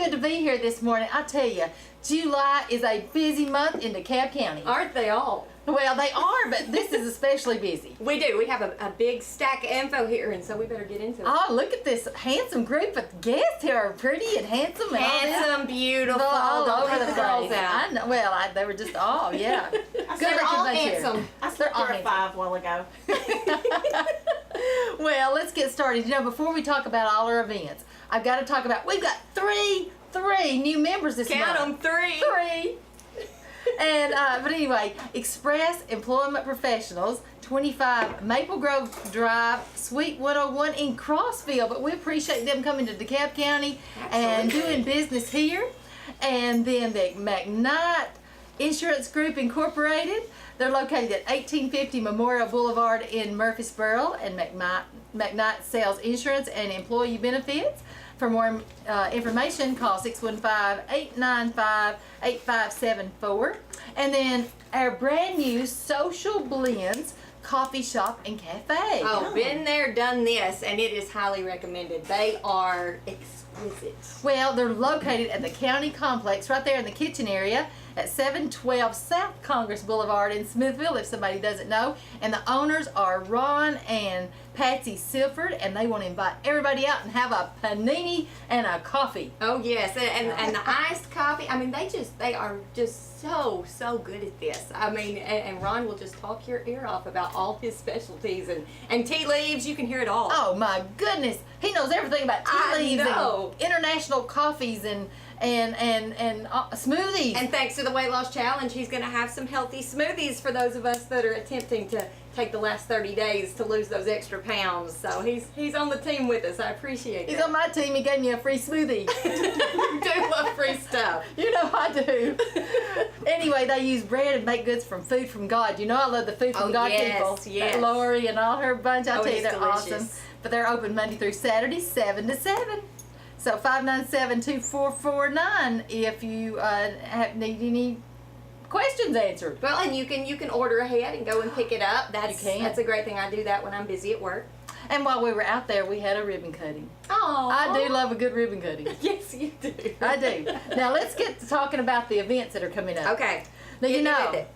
good to be here this morning. I tell you, July is a busy month in DeKalb County. Aren't they all? Well, they are, but this is especially busy. We do. We have a big stack of info here, and so we better get into it. Oh, look at this handsome group of guests here. Are pretty and handsome. And Handsome, beautiful, all don't over leave the the girls place. out. I know. Well, they were just all, yeah. They're all handsome. I slept all through a 5 a while ago. Well, let's get started. You know, before we talk about all our events, I've got to talk about, we've got three new members this month. Count them, 3. 3. And but anyway, Express Employment Professionals, 25 Maple Grove Drive, Suite 101 in Crossville. But we appreciate them coming to DeKalb County and doing business here. And then the McKnight Insurance Group Incorporated. They're located at 1850 Memorial Boulevard in Murfreesboro, and McKnight sells insurance and employee benefits. For more information, call 615-895-8574. And then our brand new Social Blends Coffee Shop and Cafe. Oh, been there, done this, and it is highly recommended. They are exquisite. Well, they're located at the County Complex right there in the kitchen area at 712 South Congress Boulevard in Smithville, if somebody doesn't know. And the owners are Ron and Patsy Silford, and they want to invite everybody out and have a panini and a coffee. Oh yes, and the iced coffee. I mean, they are just so good at this. I mean, and Ron will just talk your ear off about all his specialties and tea leaves. You can hear it all. Oh my goodness, he knows everything about tea leaves and international coffees and smoothies. And thanks to the Weight Loss Challenge, he's going to have some healthy smoothies for those of us that are attempting to take the last 30 days to lose those extra pounds. So he's on the team with us. I appreciate it. He's on my team. He gave me a free smoothie. You do love free stuff. You know I do. Anyway, they use bread and baked goods from Food from God. You know I love the Food from God people. Yes. Lori and all her bunch. I tell you, they're delicious. awesome. But they're open Monday through Saturday, 7 to 7. So 597-2449 if you need any questions answered. Well, and you can order ahead and go and pick it up. That's a great thing. I do that when I'm busy at work. And while we were out there, we had a ribbon cutting. Oh, I do love a good ribbon cutting. Yes, you do. I do. Now let's get to talking about the events that are coming up. Okay. Now you know,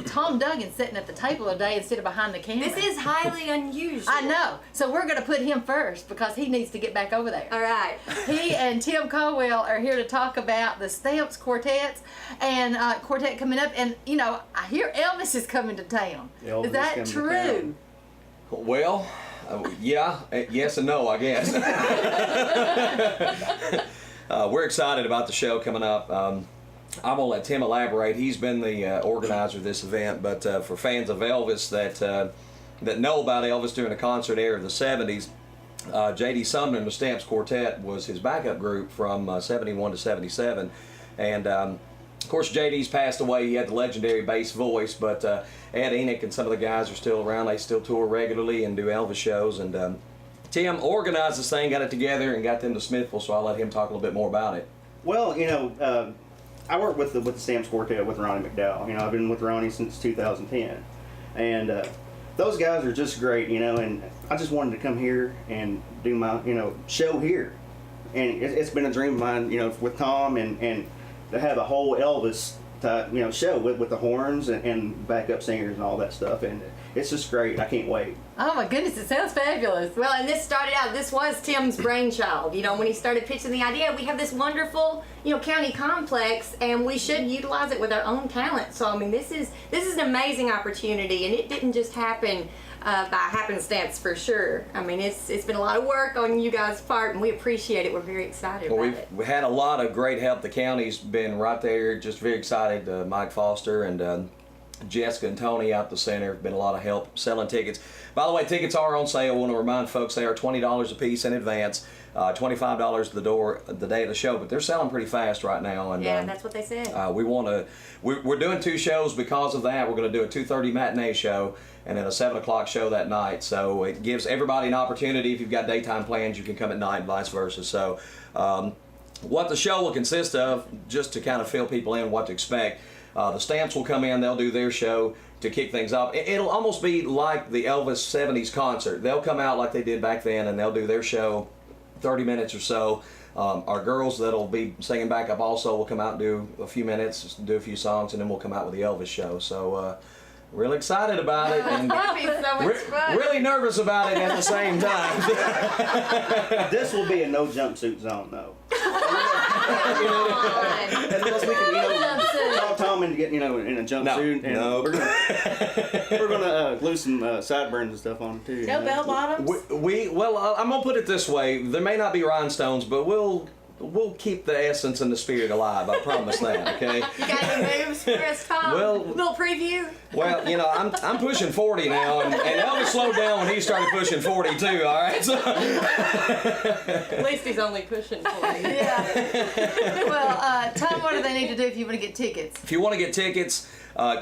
Tom Duggan's sitting at the table today instead of behind the camera. This is highly unusual. I know. So we're going to put him first because he needs to get back over there. All right. He and Tim Caldwell are here to talk about the Stamps quartets and quartet coming up. And, you know, I hear Elvis is coming to town. Elvis is that coming to true? town. Well, yeah, yes and no, I guess. We're excited about the show coming up. I'm going to let Tim elaborate. He's been the organizer of this event, but for fans of Elvis that know about Elvis during the concert era of the 70s, J.D. Sumner and the Stamps Quartet was his backup group from 71 to 77. And of course, J.D.'s passed away. He had the legendary bass voice, but Ed Enoch and some of the guys are still around. They still tour regularly and do Elvis shows. And Tim organized this thing, got it together, and got them to Smithville, so I'll let him talk a little bit more about it. Well, you know, I work with the Stamps Quartet with Ronnie McDowell. You know, I've been with Ronnie since 2010. And those guys are just great, you know, and I just wanted to come here and do my, you know, show here. And it's been a dream of mine, you know, with Tom and to have a whole Elvis type, you know, show with the horns and backup singers and all that stuff. And it's just great. I can't wait. Oh my goodness, it sounds fabulous. Well, and this was Tim's brainchild. You know, when he started pitching the idea, we have this wonderful, you know, county complex, and we should utilize it with our own talent. So, I mean, this is an amazing opportunity, and it didn't just happen by happenstance for sure. I mean, it's been a lot of work on you guys' part, and we appreciate it. We're very excited about it. We had a lot of great help. The county's been right there, just very excited. Mike Foster and Jessica and Tony out the center. Been a lot of help selling tickets. By the way, tickets are on sale. I want to remind folks they are $20 a piece in advance, $25 at the door the day of the show. But they're selling pretty fast right now. And yeah, that's what they said. We're doing 2 shows because of that. We're going to do a 2:30 matinee show and then a 7 o'clock show that night. So it gives everybody an opportunity. If you've got daytime plans, you can come at night and vice versa. So what the show will consist of, just to kind of fill people in what to expect. The Stamps will come in, they'll do their show to kick things off. It'll almost be like the Elvis 70s concert. They'll come out like they did back then and they'll do their show 30 minutes or so. Our girls that'll be singing backup also will come out and do a few minutes, do a few songs, and then we'll come out with the Elvis show. So really excited about it, and That'd be so much fun. really nervous about it at the same time. This will be a no jumpsuit zone, though. Come on. Unless we can, Jumpsuit. talk Tom into getting, in a jumpsuit. And no. we're gonna glue some sideburns and stuff on too. No bell bottoms. Well, I'm gonna put it this way: there may not be rhinestones, but we'll keep the essence and the spirit alive. I promise that. Okay. You got any moves for us, Tom? Well- little preview. Well, I'm pushing 40 now, and Elvis slowed down when he started pushing 40 too. All right. So. At least he's only pushing 40. Yeah. Well, Tom, what do they need to do if you want to get tickets? If you want to get tickets,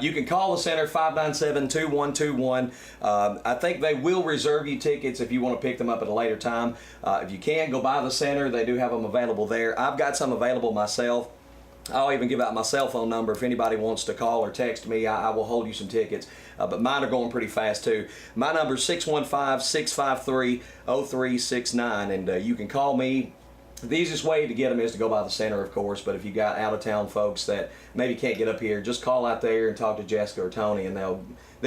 you can call the center 597-2121. I think they will reserve you tickets if you want to pick them up at a later time. If you can, go by the center. They do have them available there. I've got some available myself. I'll even give out my cell phone number if anybody wants to call or text me. I will hold you some tickets. But mine are going pretty fast too. My number is 615-653-0369, and you can call me. The easiest way to get them is to go by the center, of course, but if you got out-of-town folks that maybe can't get up here, just call out there and talk to Jessica or Tony, and they'll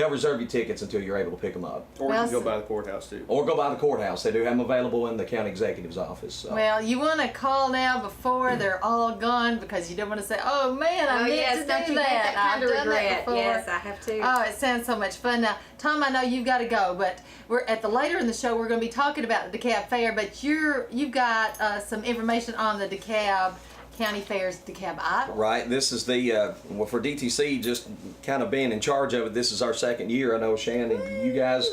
reserve you tickets until you're able to pick them up. Or Well, you can go by the courthouse too. Or go by the courthouse. They do have them available in the county executive's office. So. Well, you want to call now before they're all gone because you don't want to say, "Oh man, I Oh, meant yes, to don't do you hate that." that kind I've of done regret? that before. Yes, I have too. Oh, it sounds so much fun. Now, Tom, I know you've got to go, but we're at the later in the show. We're going to be talking about the DeKalb Fair, but you've got some information on the DeKalb County Fair's DeKalb Idol. Right. This is the well, for DTC, just kind of being in charge of it. This is our second year. I know Shannon, you guys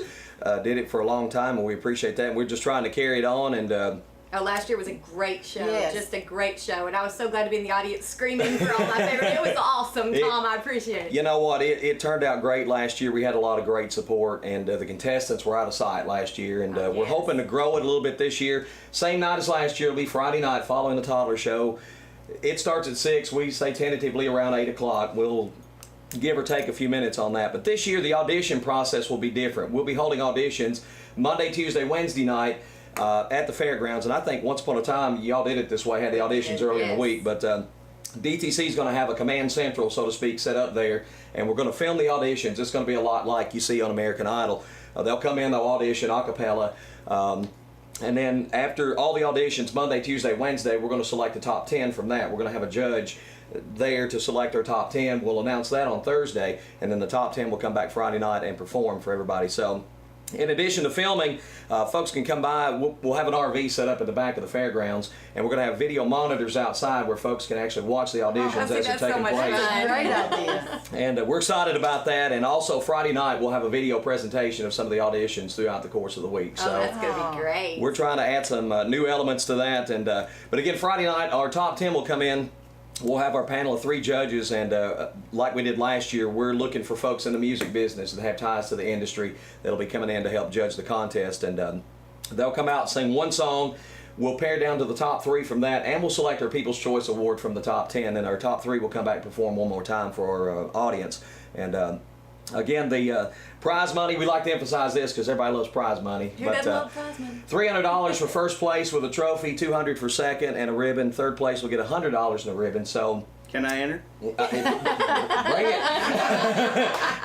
did it for a long time, and we appreciate that. And we're just trying to carry it on. And Oh, last year was a great show. Yes. Just a great show. And I was so glad to be in the audience screaming for all my favorite. It was awesome, Tom. I appreciate it. you know what? It turned out great last year. We had a lot of great support, and the contestants were out of sight last year. And we're yes. hoping to grow it a little bit this year. Same night as last year. It'll be Friday night following the toddler show. It starts at 6. We say tentatively around 8 o'clock. We'll give or take a few minutes on that. But this year, the audition process will be different. We'll be holding auditions Monday, Tuesday, Wednesday night at the fairgrounds. And I think once upon a time, y'all did it this way, had the auditions early in the Yes. week. But DTC is going to have a command central, so to speak, set up there. And we're going to film the auditions. It's going to be a lot like you see on American Idol. They'll come in, they'll audition a cappella. And then after all the auditions, Monday, Tuesday, Wednesday, we're going to select the top 10 from that. We're going to have a judge there to select our top 10. We'll announce that on Thursday, and then the top 10 will come back Friday night and perform for everybody. So in addition to filming, folks can come by. We'll have an RV set up at the back of the fairgrounds, and we're going to have video monitors outside where folks can actually watch the auditions as they're that's so taking much place. fun. Great idea. And we're excited about that. And also Friday night, we'll have a video presentation of some of the auditions throughout the course of the week. Oh, that's going to be great. We're trying to add some new elements to that, and but again, Friday night our top 10 will come in. We'll have our panel of 3 judges, and like we did last year, we're looking for folks in the music business that have ties to the industry that'll be coming in to help judge the contest, and they'll come out, sing one song. We'll pare down to the top 3 from that, and we'll select our People's Choice Award from the top 10, and our top 3 will come back and perform one more time for our audience. And again, the prize money, we like to emphasize this because everybody loves prize money. Who doesn't love prize money? $300 for first place with a trophy, $200 for second and a ribbon. Third place will get $100 and a ribbon. So Can I enter? bring it.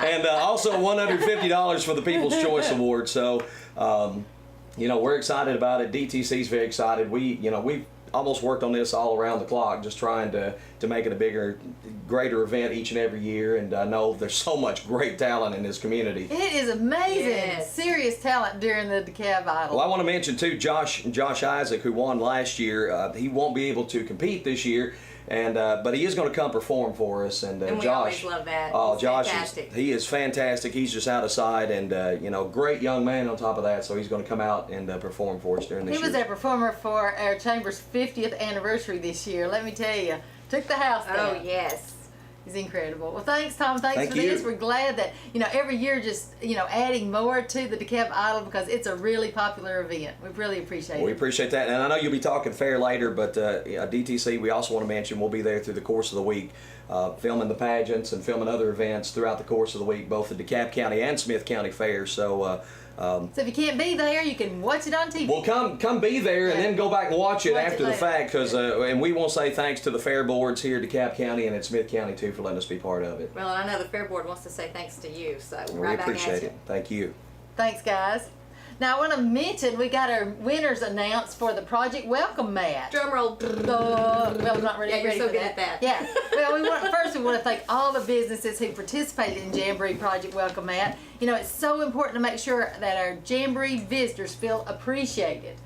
And also $150 for the People's Choice Award. So, we're excited about it. DTC's very excited. We've almost worked on this all around the clock, just trying to make it a bigger, greater event each and every year. And I know there's so much great talent in this community. It is amazing. Yes. Serious talent during the DeKalb Idol. Well, I want to mention too, Josh Isaac, who won last year. He won't be able to compete this year, and but he is going to come perform for us. And, And we Josh, always love that. Oh, He's Josh fantastic. he is fantastic. He's just out of sight, and great young man on top of that. So he's going to come out and perform for us during this He year. was our performer for our Chamber's 50th anniversary this year. Let me tell you, took the house down. Oh, yes. He's incredible. Well, thanks, Tom. Thanks Thank for you. this. We're glad that, every year just, adding more to the DeKalb Idol because it's a really popular event. We really appreciate We it. appreciate that, and I know you'll be talking fair later, but DTC, we also want to mention we'll be there through the course of the week, filming the pageants and filming other events throughout the course of the week, both the DeKalb County and Smith County Fair. So So if you can't be there, you can watch it on TV. Well, come be there and then go back and watch it Watch it after the later. fact, because and we want to say thanks to the fair boards here at DeKalb County and in Smith County too for letting us be part of it. Well, I know the Fair Board wants to say thanks to you, so We right back at appreciate you. it. Thank you. Thanks, guys. Now I want to mention we got our winners announced for the Project Welcome Mat. Drum roll. Well, I'm not ready, Yeah, you're ready so for good that. at that. Yeah. Well, we want to thank all the businesses who participated in Jamboree Project Welcome Mat. You know, it's so important to make sure that our Jamboree visitors feel appreciated.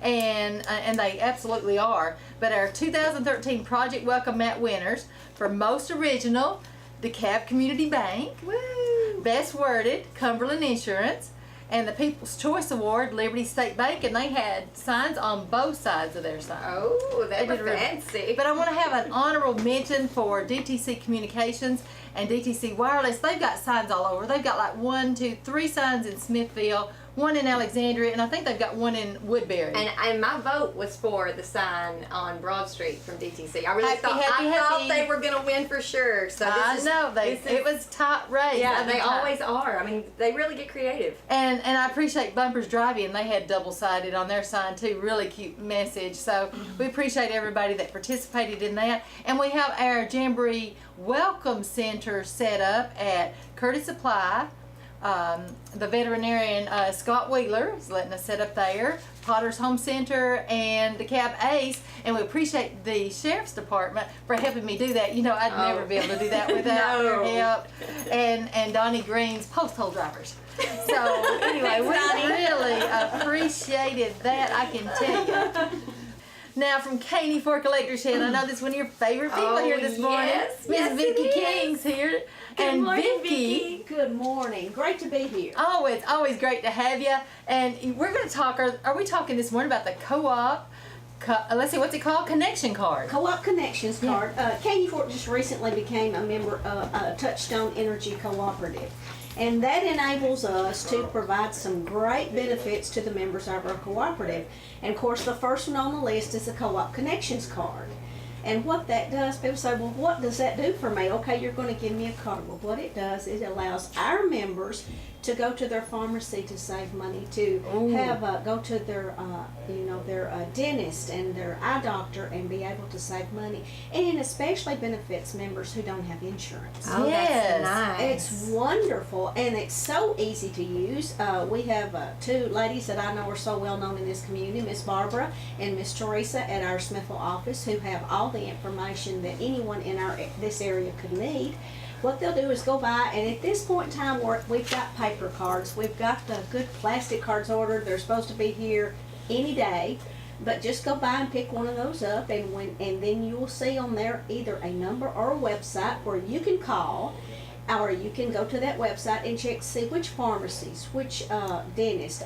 And they absolutely are. But our 2013 Project Welcome Mat winners for Most Original, DeKalb Community Bank, Woo! Best Worded, Cumberland Insurance, and the People's Choice Award, Liberty State Bank, and they had signs on both sides of their sign. Oh, They they did were really- fancy. But I want to have an honorable mention for DTC Communications and DTC Wireless. They've got signs all over. They've got like 1, 2, 3 signs in Smithville, 1 in Alexandria, and I think they've got 1 in Woodbury. And my vote was for the sign on Broad Street from DTC. I really Happy, thought happy, thought happy. they were gonna win for sure. So this I is, know this is- it was top race. Yeah, I mean, they top. always are. I mean, they really get creative. And I appreciate Bumpers Drive-In. They had double-sided on their sign too. Really cute message. So we appreciate everybody that participated in that. And we have our Jamboree Welcome Center set up at Curtis Supply. The veterinarian Scott Wheeler is letting us set up there. Potter's Home Center and DeKalb Ace. And we appreciate the Sheriff's Department for helping me do that. You know, I'd never be able to do that without No. their help. And Donnie Green's post hole drivers. So anyway, we really appreciated that, I can tell you. Now from Caney for Collector Shed, I know this is one of your favorite people Oh, here this morning. yes. Miss Yes, Vicki it is. King's here. Good morning, Vicki, Vicki. Good morning. Great to be here. oh, it's always great to have you. And we're going to talk, are we talking this morning about the co-op, let's see, what's it called? Connection card. Co-op Connections card. Katie Fort just recently became a member of Touchstone Energy Cooperative. And that enables us to provide some great benefits to the members of our cooperative. And of course, the first one on the list is the Co-op Connections card. And what that does, people say, well, what does that do for me? Okay, you're going to give me a card. Well, what it does, it allows our members to go to their pharmacy to save money, to have go to their their dentist and their eye doctor and be able to save money. And it especially benefits members who don't have insurance. Oh, Yes. that's nice. It's wonderful and it's so easy to use. We have 2 ladies that I know are so well known in this community, Miss Barbara and Miss Teresa at our Smithville office, who have all the information that anyone in this area could need. What they'll do is go by, and at this point in time, we've got paper cards. We've got the good plastic cards ordered. They're supposed to be here any day. But just go by and pick one of those up, and then you will see on there either a number or a website where you can call, or you can go to that website and check to see which pharmacies, which dentists,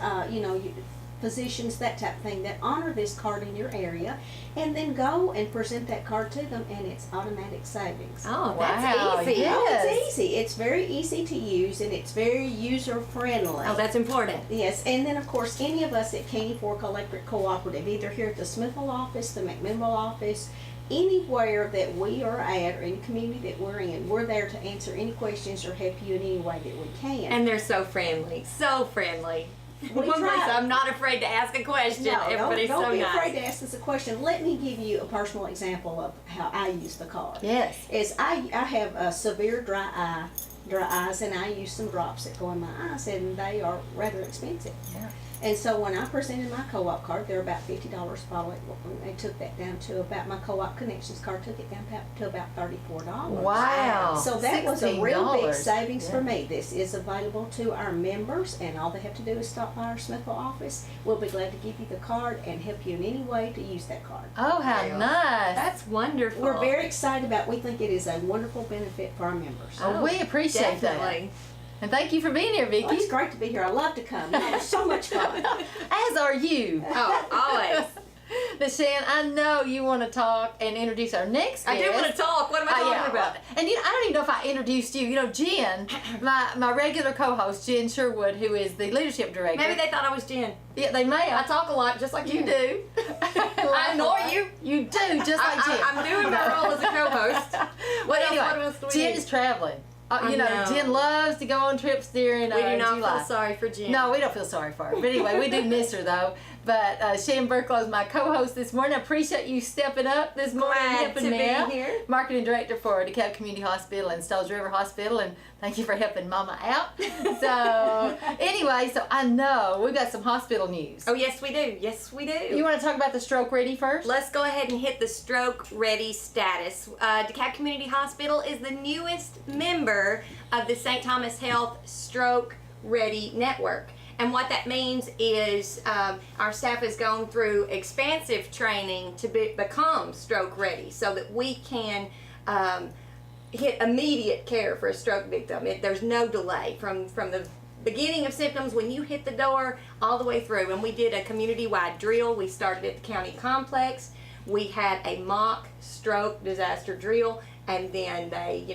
physicians, that type of thing, that honor this card in your area, and then go and present that card to them, and it's automatic savings. Oh, Wow, that's easy. yeah. Oh, Yes. it's easy. It's very easy to use, and it's very user friendly. Oh, that's important. Yes, and then of course any of us at Caney Fork Electric Cooperative, either here at the Smithville office, the McMinnville office, anywhere that we are at, or any community that we're in, we're there to answer any questions or help you in any way that we can. And they're so friendly. So friendly. One place try. I'm not afraid to ask a question. No, Everybody's don't so be nice. afraid to ask us a question. Let me give you a personal example of how I use the card. Yes. Is I have a severe dry eyes, and I use some drops that go in my eyes, and they are rather expensive. Yeah. And so when I presented my co-op card, they're about $50 probably. They took that down to about, my co-op connections card took it down to about $34. Wow. So that was a real big $16. savings for Yeah. me. This is available to our members, and all they have to do is stop by our Smithville office. We'll be glad to give you the card and help you in any way to use that card. Oh, how Wow. nice. That's wonderful. We're very excited about it. We think it is a wonderful benefit for our members. Oh, we appreciate Definitely. that. And thank you for being here, Vicki. Well, it's great to be here. I love to come. It was so much fun. As are you. Oh, always. Now, Shan, I know you want to talk and introduce our next guest. I do want to talk. What am I talking about? And I don't even know if I introduced you. You know, Jen, my regular co-host, Jen Sherwood, who is the leadership director. Maybe they thought I was Jen. Yeah, they may I have. talk a lot, just like You do. I annoy you. You do, just like Jen. I'm doing my role as a co-host. What else? Anyway, What else do we Jen need? is traveling You know, Jen loves to go on trips during We do not July. feel sorry for Jen. No, we don't feel sorry for her. But anyway, we do miss her though. But Shan Burklow is my co-host this morning. I appreciate you stepping up this morning and Glad helping to me be out. here. Marketing director for DeKalb Community Hospital and Stalls River Hospital, and thank you for helping Mama out. So anyway, so I know we've got some hospital news. Oh, yes, we do. Yes, we do. You want to talk about the Stroke Ready first? Let's go ahead and hit the stroke ready status. DeKalb Community Hospital is the newest member of the St. Thomas Health Stroke Ready Network. And what that means is our staff has gone through expansive training to become stroke ready so that we can hit immediate care for a stroke victim. There's no delay from the beginning of symptoms when you hit the door all the way through. And we did a community-wide drill. We started at the county complex. We had a mock stroke disaster drill, and then they,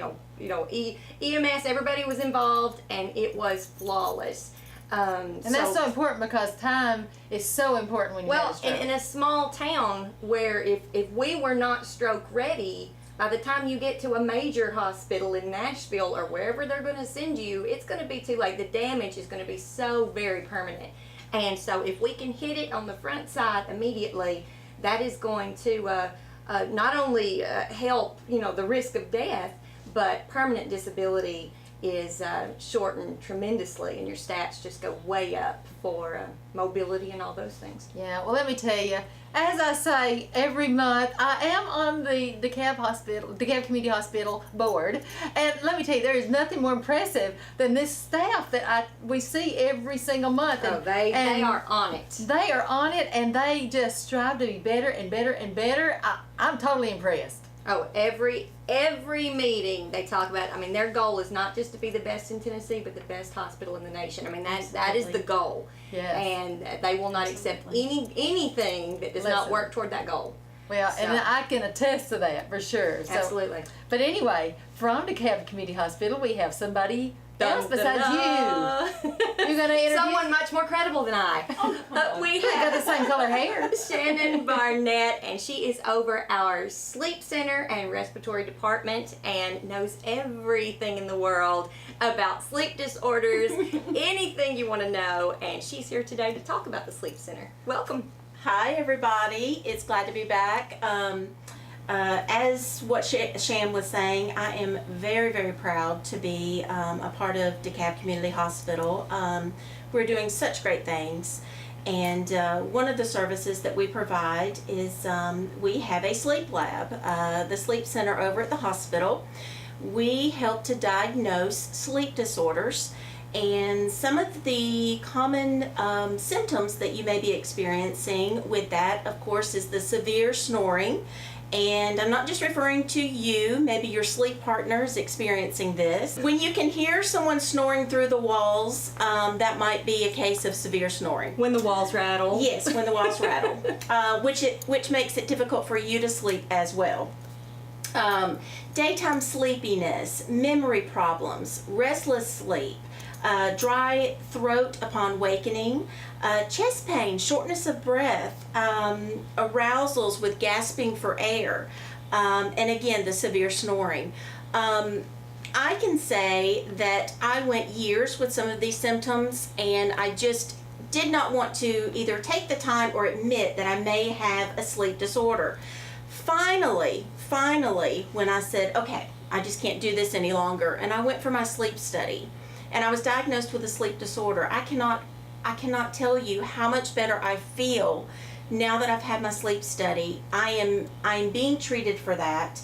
EMS, everybody was involved, and it was flawless. And that's so important because time is so important when you have a Well, stroke. in a small town where if we were not stroke ready, by the time you get to a major hospital in Nashville or wherever they're going to send you, it's going to be too late. The damage is going to be so very permanent. And so if we can hit it on the front side immediately, that is going to not only help, the risk of death, but permanent disability is shortened tremendously, and your stats just go way up for mobility and all those things. Yeah, well, let me tell you, as I say every month, I am on the DeKalb Community Hospital board, and let me tell you, there is nothing more impressive than this staff that we see every single month. Oh, they are on it. They are on it, and they just strive to be better and better and better. I'm totally impressed. Oh, every meeting they talk about. I mean, their goal is not just to be the best in Tennessee, but the best hospital in the nation. I mean, that is the goal. Yes. And they will not accept anything that does not work toward that goal. Well, So- and I can attest to that for sure. So, Absolutely. But anyway, from DeKalb Community Hospital, we have somebody else besides you. You're going to interview someone much more credible than I. We got have the same color hair. Shannon Barnett, and she is over our sleep center and respiratory department and knows everything in the world about sleep disorders, anything you want to know, and she's here today to talk about the sleep center. Welcome. Hi everybody, it's glad to be back. As what Shan was saying, I am very, very proud to be a part of DeKalb Community Hospital. We're doing such great things, and one of the services that we provide is we have a sleep lab, the sleep center over at the hospital. We help to diagnose sleep disorders, and some of the common symptoms that you may be experiencing with that, of course, is the severe snoring. And I'm not just referring to you, maybe your sleep partner is experiencing this. When you can hear someone snoring through the walls, that might be a case of severe snoring. When the walls rattle. Yes, when the walls rattle, which makes it difficult for you to sleep as well. Daytime sleepiness, memory problems, restless sleep, dry throat upon wakening, chest pain, shortness of breath, arousals with gasping for air, and again, the severe snoring. I can say that I went years with some of these symptoms, and I just did not want to either take the time or admit that I may have a sleep disorder. Finally, when I said, okay, I just can't do this any longer, and I went for my sleep study, and I was diagnosed with a sleep disorder. I cannot tell you how much better I feel now that I've had my sleep study. I am being treated for that.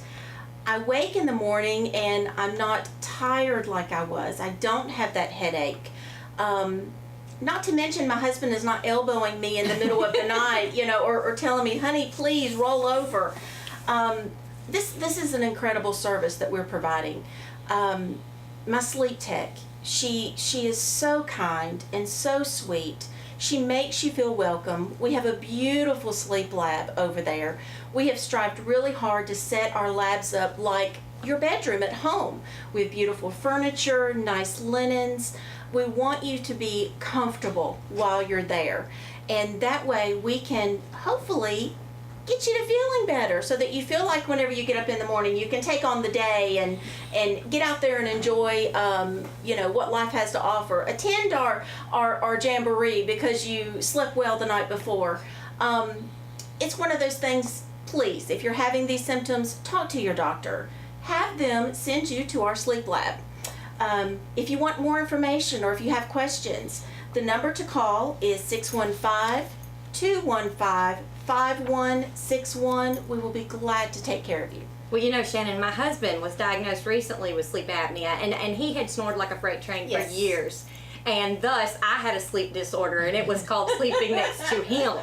I wake in the morning and I'm not tired like I was. I don't have that headache. Not to mention my husband is not elbowing me in the middle of the night, or telling me, honey, please roll over. This is an incredible service that we're providing. My sleep tech, she is so kind and so sweet. She makes you feel welcome. We have a beautiful sleep lab over there. We have strived really hard to set our labs up like your bedroom at home. We have beautiful furniture, nice linens. We want you to be comfortable while you're there. And that way we can hopefully get you to feeling better so that you feel like whenever you get up in the morning you can take on the day and get out there and enjoy what life has to offer. Attend our jamboree because you slept well the night before. It's one of those things. Please, if you're having these symptoms, talk to your doctor. Have them send you to our sleep lab. If you want more information or if you have questions, the number to call is 615-215-5161. We will be glad to take care of you. Well, Shannon, my husband was diagnosed recently with sleep apnea, and he had snored like a freight train for years. And thus, I had a sleep disorder, and it was called sleeping next to him.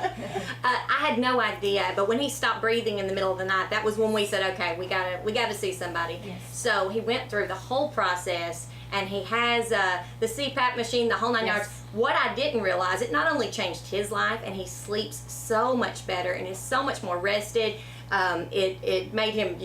I had no idea, but when he stopped breathing in the middle of the night, that was when we said, okay, we gotta see somebody. Yes. So he went through the whole process, and he has the CPAP machine, the whole 9 yards. What I didn't realize, it not only changed his life, and he sleeps so much better and is so much more rested. It made him,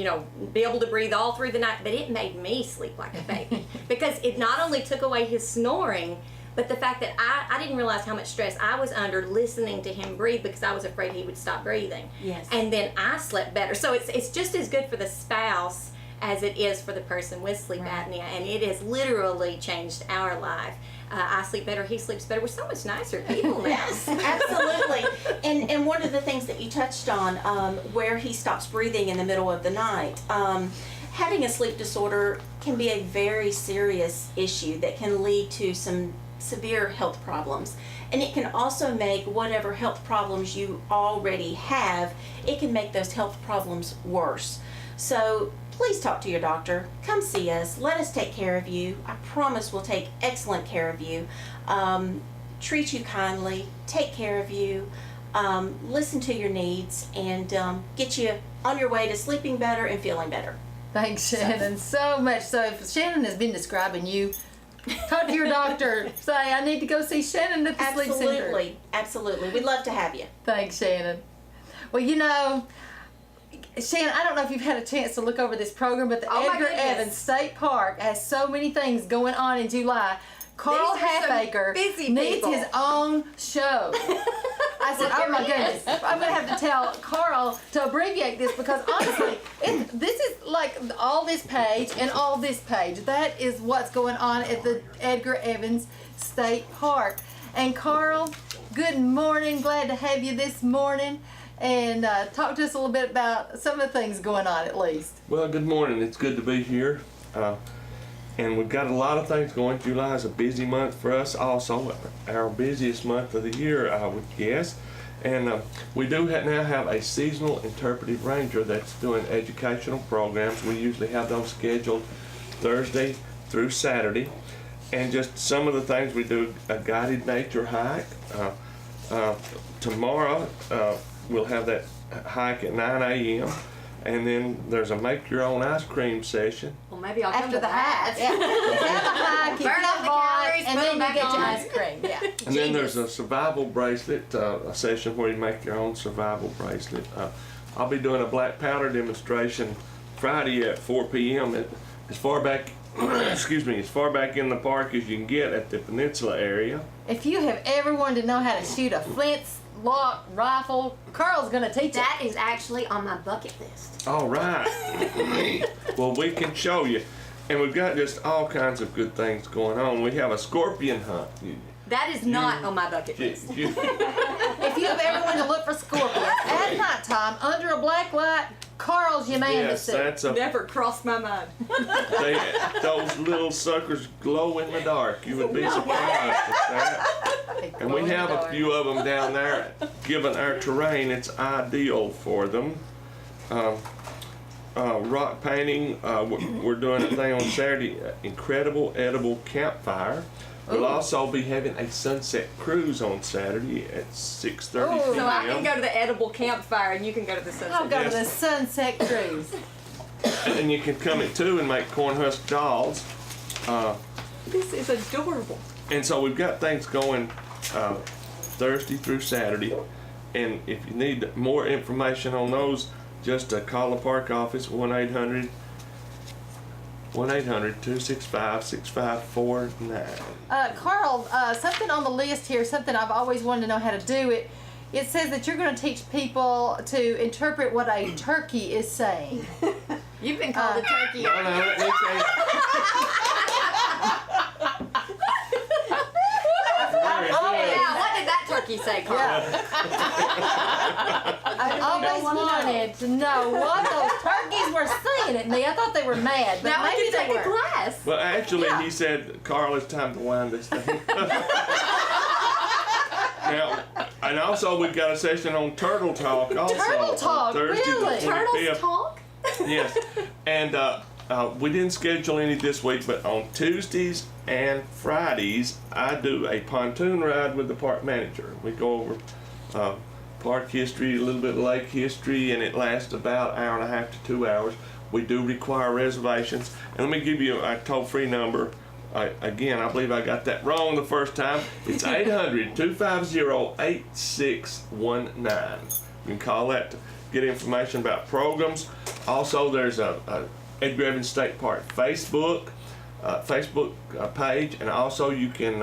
be able to breathe all through the night, but it made me sleep like a baby because it not only took away his snoring, but the fact that I didn't realize how much stress I was under listening to him breathe because I was afraid he would stop breathing. Yes. And then I slept better. So it's just as good for the spouse as it is for the person with sleep apnea, and it has literally changed our life. I sleep better, he sleeps better. We're so much nicer people now. Yes, absolutely. And one of the things that you touched on, where he stops breathing in the middle of the night, having a sleep disorder can be a very serious issue that can lead to some severe health problems. And it can also make whatever health problems you already have, it can make those health problems worse. So please talk to your doctor. Come see us. Let us take care of you. I promise we'll take excellent care of you. Treat you kindly. Take care of you. Listen to your needs and get you on your way to sleeping better and feeling better. Thanks, Shannon, so much. So if Shannon has been describing you, talk to your doctor. Say, I need to go see Shannon at the sleep center. Absolutely. Absolutely. We'd love to have you. Thanks, Shannon. Well, Shannon, I don't know if you've had a chance to look over this program, but the Oh my Edgar goodness. Evans State Park has so many things going on in July. Carl These are some Halfacre busy needs people. his own show. I said, oh my goodness, I'm going to have to tell Carl to abbreviate this because honestly, this is like all this page and all this page. That is what's going on at the Edgar Evans State Park. And Carl, good morning. Glad to have you this morning. And talk to us a little bit about some of the things going on at least. Well, good morning. It's good to be here. And we've got a lot of things going. July is a busy month for us, also our busiest month of the year, I would guess. And we do now have a seasonal interpretive ranger that's doing educational programs. We usually have those scheduled Thursday through Saturday. And just some of the things we do, a guided nature hike. Tomorrow, we'll have that hike at 9 a.m. And then there's a make your own ice cream session. Well, maybe I'll come After to the that. hike. Yeah. Have a hike, Burn get off the bought, calories, and put then them you back get your on. ice cream. Yeah. And then there's a survival bracelet, a session where you make your own survival bracelet. I'll be doing a black powder demonstration Friday at 4 p.m. As far back, as far back in the park as you can get at the peninsula area. If you have ever wanted to know how to shoot a flintlock rifle, Carl's gonna teach it. That is actually on my bucket list. All right. Well, we can show you. And we've got just all kinds of good things going on. We have a scorpion hunt. That is not on my bucket list. You- If you have ever wanted to look for scorpions at nighttime under a black light, Carl's your man yes, to see. that's a. Never crossed my mind. Those little suckers glow in the dark. You would be surprised at that. And we have a few of them down there. Given our terrain, it's ideal for them. Rock painting, we're doing a thing on Saturday, incredible edible campfire. We'll also be having a sunset cruise on Saturday at 6:30 Ooh. p.m. So I can go to the edible campfire and you can go to the sunset. I'll go to the Yes. sunset cruise. And you can come at 2 and make corn husk dolls. This is adorable. And so we've got things going Thursday through Saturday. And if you need more information on those, just call the park office, 1-800-265-6549. Carl, something on the list here, something I've always wanted to know how to do it. it says that you're going to teach people to interpret what a turkey is saying. You've been called a turkey. No, let me tell you. Yeah, what did that turkey say, Carl? I always wanted to know what those turkeys were saying at me. I thought they were mad, but Now we maybe can they take a were. class. Well, actually, Yeah. he said, Carl, it's time to wind this thing. Now, and also we've got a session on turtle talk also. Turtle on talk, Thursday the really? 25th. Turtles talk? Yes, and we didn't schedule any this week, but on Tuesdays and Fridays, I do a pontoon ride with the park manager. We go over park history, a little bit of lake history, and it lasts about an hour and a half to 2 hours. We do require reservations, and let me give you a toll-free number. Again, I believe I got that wrong the first time. It's 800-250-8619. You can call that to get information about programs. Also, there's a Edgar Evans State Park Facebook page, and also you can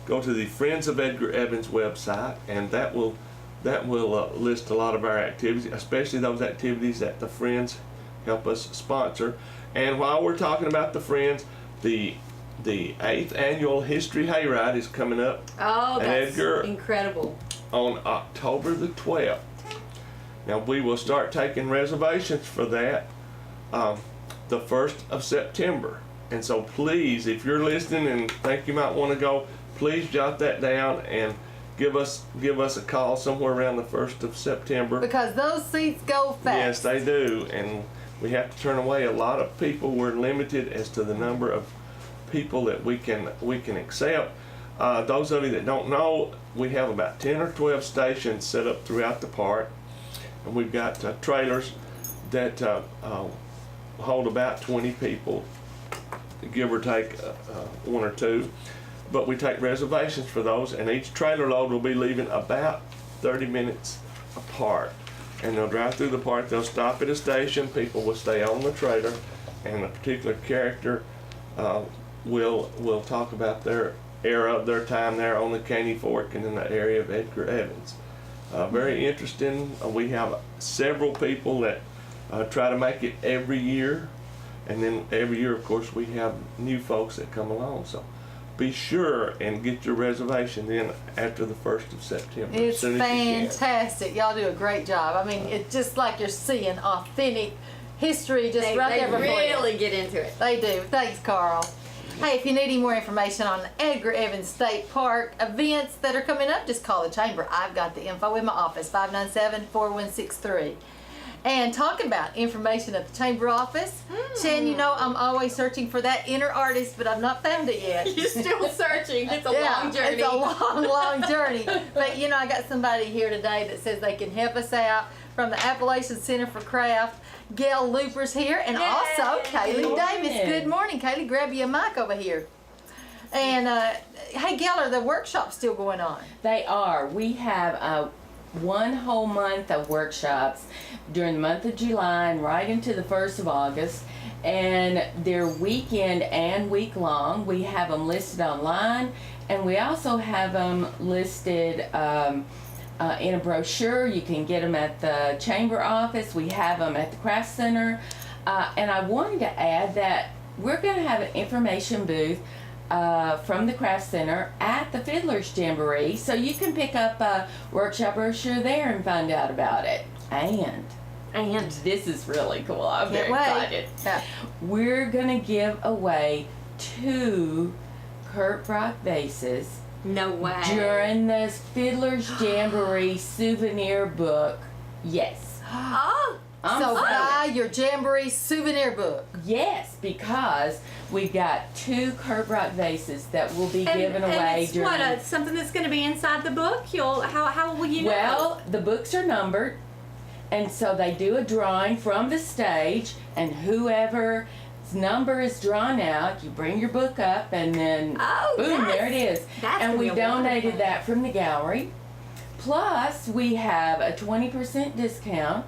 go to the Friends of Edgar Evans website, and that will list a lot of our activities, especially those activities that the Friends help us sponsor. And while we're talking about the Friends, the 8th annual History Hayride is coming up Oh, at that's Edgar incredible. on October the 12th. Now we will start taking reservations for that the 1st of September. And so please, if you're listening and think you might want to go, please jot that down and give us a call somewhere around the 1st of September. Because those seats go fast. Yes, they do, and we have to turn away a lot of people. We're limited as to the number of people that we can accept. Those of you that don't know, we have about 10 or 12 stations set up throughout the park, and we've got trailers that hold about 20 people, give or take one or two. But we take reservations for those, and each trailer load will be leaving about 30 minutes apart. And they'll drive through the park, they'll stop at a station, people will stay on the trailer, and a particular character will talk about their era of their time there on the Caney Fork and in the area of Edgar Evans. Very interesting. We have several people that try to make it every year, and then every year, of course, we have new folks that come along. So be sure and get your reservation in after the 1st of September. It's as soon as you can. fantastic. Y'all do a great job. I mean, it's just like you're seeing authentic history just right there before you. They really get into it. They do. Thanks, Carl. Hey, if you need any more information on the Edgar Evans State Park events that are coming up, just call the Chamber. I've got the info in my office, 597-4163. And talking about information at the Chamber office, Shan, you know I'm always searching for that inner artist, but I've not found it yet. You're still searching. It's a long journey. It's a long journey. But you know, I got somebody here today that says they can help us out from the Appalachian Center for Craft. Gail Looper's here, and also Kaylee Davis. Good morning, Kaylee. Grab you a mic over here. And hey, Gail, are the workshops still going on? They are. We have one whole month of workshops during the month of July and right into the 1st of August. And they're weekend and week long. We have them listed online, and we also have them listed in a brochure. You can get them at the Chamber office. We have them at the Craft Center. And I wanted to add that we're going to have an information booth from the Craft Center at the Fiddler's Jamboree, so you can pick up a workshop brochure there and find out about it. And this is really cool. I'm very excited. Yeah. We're going to give away 2 Kurt Brock vases No way. during the Fiddler's Jamboree souvenir book. Yes. Oh, So buy your Jamboree souvenir book. Yes, because we've got 2 Kurt Brock vases that will be given away it's during. what, something that's going to be inside the book? How will you know? Well, the books are numbered, and so they do a drawing from the stage, and whoever's number is drawn out, you bring your book up, and then boom, there it is. That's And gonna we be a donated wonderful. that from the gallery. Plus, we have a 20% discount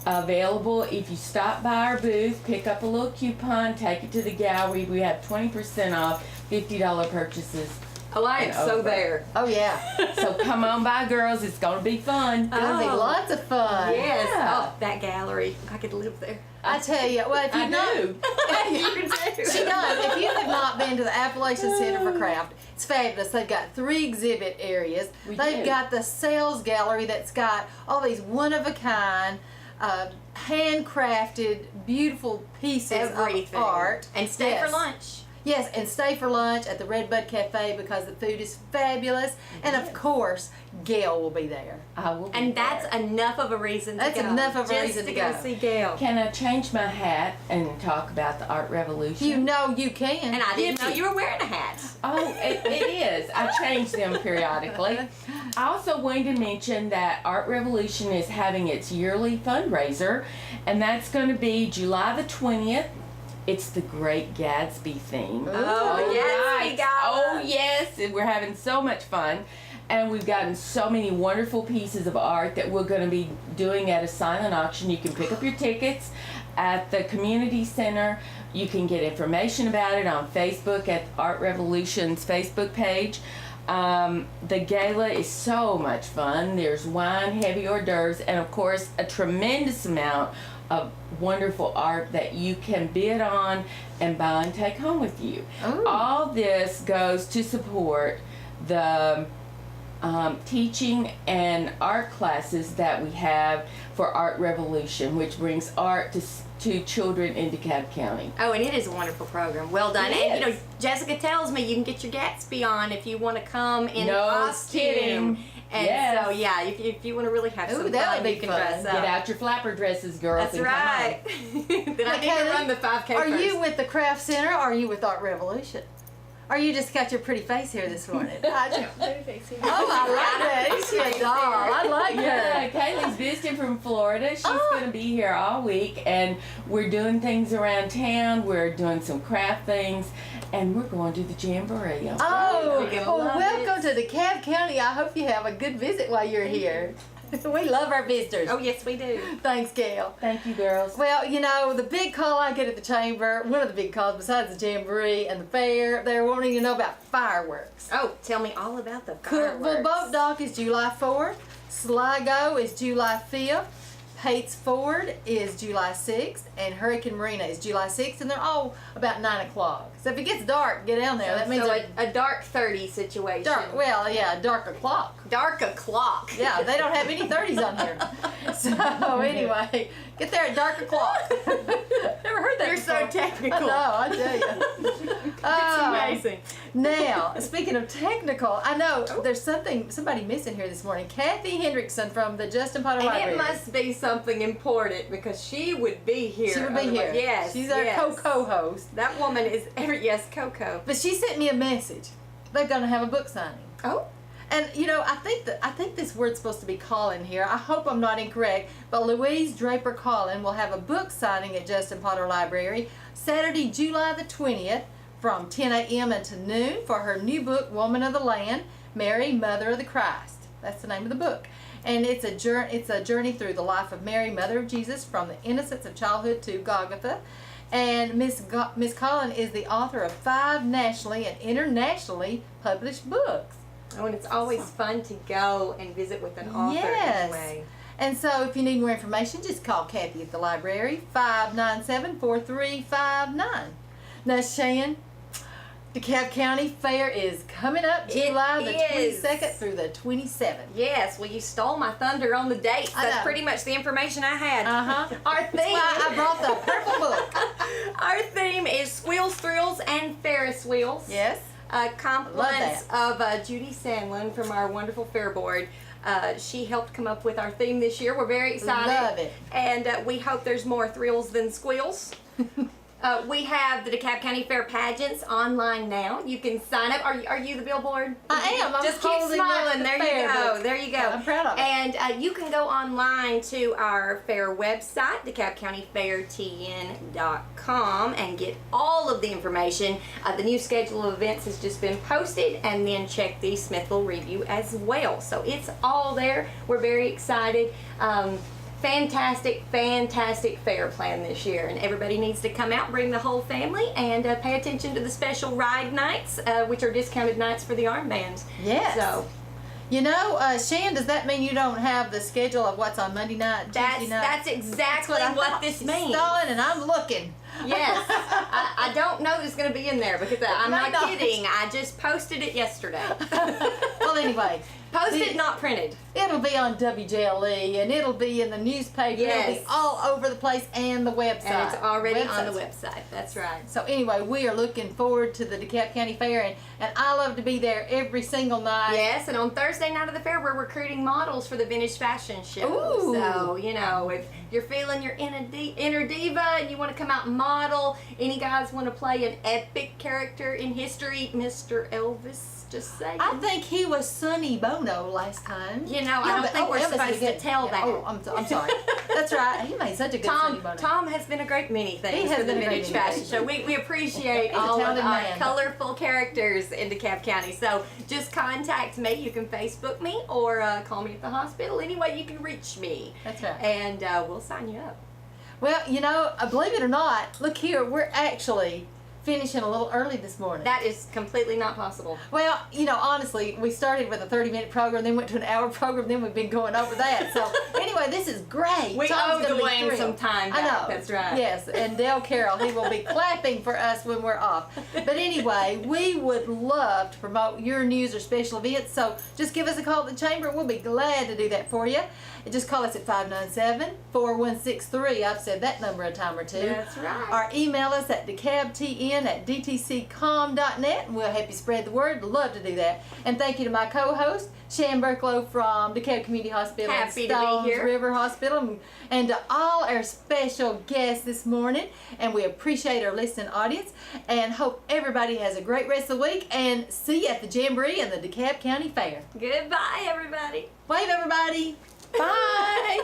available if you stop by our booth, pick up a little coupon, take it to the gallery. We have 20% off $50 purchases Oh, I am and so over. there. Oh yeah, So come on by, girls. It's gonna be fun. gonna be Oh. lots of fun. Yes. Yeah. Oh, that gallery. I could live there. I tell you, well, if I you've not, do. You do. she does. If you have not been to the Appalachian Center for Craft, it's fabulous. They've got 3 exhibit areas. We They've do. got the sales gallery that's got all these one of a kind, handcrafted, beautiful pieces Everything. of art. And stay Yes. for lunch. Yes, and stay for lunch at the Red Bud Cafe because the food is fabulous. And of course, Gail will be there. I will be And that's there. enough of a reason to That's go. enough of a Just reason to go go. see Gail. Can I change my hat and talk about the art revolution? You know you can. And I didn't know you were wearing a hat. Oh, it is. I change them periodically. I also wanted to mention that Art Revolution is having its yearly fundraiser, and that's going to be July the 20th. It's the Great Gatsby theme. Oh, yes, we got Oh, yes. And we're having so much fun. And we've gotten so many wonderful pieces of art that we're going to be doing at a silent auction. You can pick up your tickets at the community center. You can get information about it on Facebook at Art Revolution's Facebook page. The gala is so much fun. There's wine, heavy hors d'oeuvres, and of course a tremendous amount of wonderful art that you can bid on and buy and take home with you. Ooh. All this goes to support the teaching and art classes that we have for Art Revolution, which brings art to children in DeKalb County. Oh, and it is a wonderful program. Well done. It And you know, is. Jessica tells me you can get your Gatsby on if you want to come in No costume. kidding. And Yes. so yeah, if you want to really have Ooh, some that fun, would be you can fun. dress up. Get out your flapper dresses, girls. That's and come right. Then I need Kaylee, to run the 5K Are first. you with the Craft Center or are you with Art Revolution? Or you just got your pretty face here this morning? Oh, I like that. Is she a doll? I like Yeah, her. Kaylee's visiting from Florida. She's Oh. going to be here all week, and we're doing things around town. We're doing some craft things, and we're going to the Jamboree. on Oh, You're gonna well, love welcome to DeKalb County. I hope you have a good visit while you're here. We love our visitors. Oh yes, we do. Thanks, Gail. Thank you, girls. Well, you know, the big call I get at the chamber, one of the big calls besides the Jamboree and the fair, they're wanting to know about fireworks. Oh, tell me all about the Cookville fireworks. Boat Dock is July 4th. Sligo is July 5th. Pates Ford is July 6th. And Hurricane Marina is July 6th. And they're all about 9 o'clock. So if it gets dark, get down there. That means so they're a dark 30 situation. dark. Well, yeah, dark o'clock. Dark o'clock. Yeah, they don't have any 30s on here. So anyway, get there at dark o'clock. Never heard that You're so before. technical. I know, I tell you. It's amazing. Now, speaking of technical, I know there's somebody missing here this morning. Kathy Hendrickson from the Justin Potter And Library. it must be something important because she would be here. She would be here. otherwise- Yes. She's our yes. co-host. That woman is yes, Coco. But she sent me a message. They're gonna have a book signing. Oh. And you know, I think this word's supposed to be Collin here. I hope I'm not incorrect, but Louise Draper Collin will have a book signing at Justin Potter Library Saturday, July the 20th from 10 a.m. until noon for her new book, Woman of the Land, Mary, Mother of the Christ. That's the name of the book. And it's a journey through the life of Mary, Mother of Jesus, from the innocence of childhood to Golgotha. And Miss Collin is the author of 5 nationally and internationally published books. Oh, and it's always fun to go and visit with an author Yes. anyway. And so if you need more information, just call Kathy at the library, 597-4359. Now, Shan, DeKalb County Fair is coming up It July the is. 22nd through the 27th. Yes, well, you stole my thunder on the dates. I That's know. pretty much the information I had. Uh-huh. Our That's why I theme, brought the purple book. our theme is Squeals, Thrills, and Ferris Wheels. Yes. Compliments of Judy Sandlin from our wonderful fair board. She helped come up with our theme this year. We're very excited. Love it. And we hope there's more thrills than squeals. We have the DeKalb County Fair pageants online now. You can sign up. Are you the billboard? I am. I'm Just keep holding up smiling. the There fair you go. book. There you go. I'm proud of it. And you can go online to our fair website, DeKalbCountyFairTN.com, and get all of the information. The new schedule of events has just been posted, and then check the Smithville Review as well. So it's all there. We're very excited. fantastic, fantastic fair plan this year, and everybody needs to come out, bring the whole family, and pay attention to the special ride nights, which are discounted nights for the armbands. Yes. So You know, Shan, does that mean you don't have the schedule of what's on Monday night, Tuesday night? that's exactly I what thought. this She's means. stalling, and I'm looking. Yes, I don't know that it's going to be in there because I'm Might not not. kidding. I just posted it yesterday. Well, anyway, Posted, not printed. it'll be on WJLE, and it'll be in the newspaper. It'll be Yes. all over the place, and the website. And it's already on the Website's- website. That's right. So anyway, we are looking forward to the DeKalb County Fair, and I love to be there every single night. Yes, and on Thursday night of the fair, we're recruiting models for the vintage fashion show. Ooh. So, you know, if you're feeling your inner diva and you want to come out and model, any guys want to play an epic character in history, Mr. Elvis, just saying. I think he was Sonny Bono last time. You know, I don't think we're Elvis supposed is to good. tell Yeah, that. Oh, I'm sorry. That's right. He made such a good Sonny Bono. Tom has been a great many things has for the been a great vintage many fashion things. show. We appreciate He's a all of talented our man. colorful characters in DeKalb County. So just contact me. You can Facebook me or call me at the hospital. Any way you can reach me. That's right. And we'll sign you up. Well, you know, believe it or not, look here, we're actually finishing a little early this morning. That is completely not possible. Well, you know, honestly, we started with a 30-minute program, then went to an hour program, then we've been going over that. So anyway, this is great. We Tom's owe gonna be Dwayne thrilled. some time I back. know. That's right. Yes, and Dale Carroll, he will be clapping for us when we're off. But anyway, we would love to promote your news or special events, so just give us a call at the chamber. We'll be glad to do that for you. And just call us at 597-4163. I've said that number a time or two. That's right. Or email us at decabtn@dtccom.net, and we'll help you spread the word. Love to do that. And thank you to my co-host, Shan Burklow from DeKalb Community Hospital Happy and to be Stones here. River Hospital, and to all our special guests this morning. And we appreciate our listening audience, and hope everybody has a great rest of the week, and see you at the Jamboree and the DeKalb County Fair. Goodbye, everybody. Wave, everybody. Bye.